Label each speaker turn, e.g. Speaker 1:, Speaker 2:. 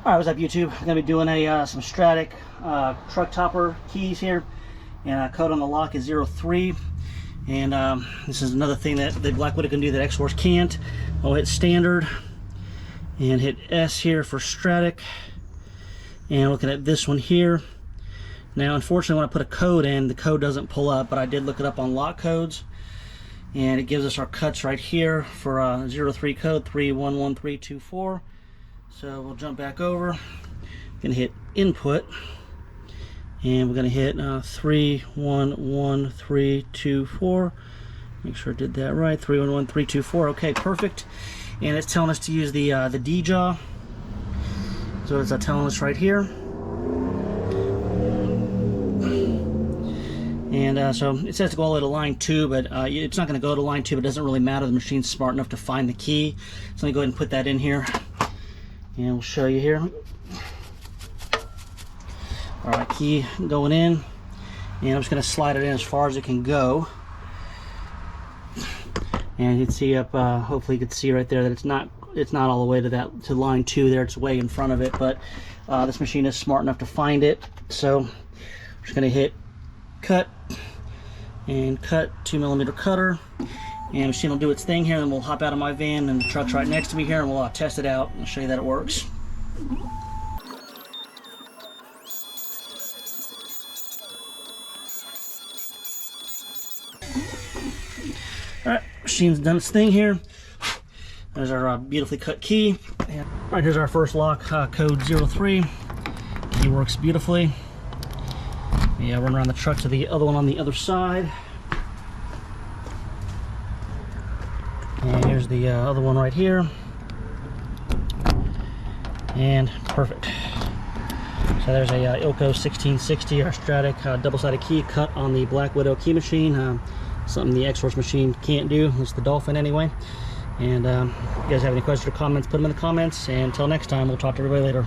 Speaker 1: Alright, what's up YouTube? I'm going to be doing some static truck topper keys here, and code on the lock is 03. And this is another thing that the Black Widow can do that X-Force can't. I'll hit standard and hit S here for static, and looking at this one here. Now unfortunately when I put a code in, the code doesn't pull up, but I did look it up on lock codes, and it gives us our cuts right here for 03 code 311324. So we'll jump back over, gonna hit input, and we're gonna hit 311324. Make sure I did that right. 311324. Okay, perfect. And it's telling us to use the D jaw. So it's telling us right here. And so it says to go all the way to line 2, but it's not going to go to line 2. But it doesn't really matter. The machine's smart enough to find the key. So let me go ahead and put that in here, and we'll show you here. All right, key going in, and I'm just going to slide it in as far as it can go. And you can see up, hopefully you can see right there that it's not all the way to line 2 there. It's way in front of it, but this machine is smart enough to find it. So I'm just going to hit cut and cut, 2mm cutter, and the machine will do its thing here. And then we'll hop out of my van, and the truck's right next to me here, and we'll test it out and show you that it works. Alright, machine's done its thing here. There's our beautifully cut key. Alright, here's our first lock, code 03. Key works beautifully. Yeah, run around the truck to the other one on the other side. And here's the other one right here. And perfect. So there's a Ilco 1660, our static double-sided key cut on the Black Widow key machine. Something the X-Force machine can't do. It's the Dolphin anyway. And if you guys have any questions or comments, put them in the comments. And until next time, we'll talk to everybody later.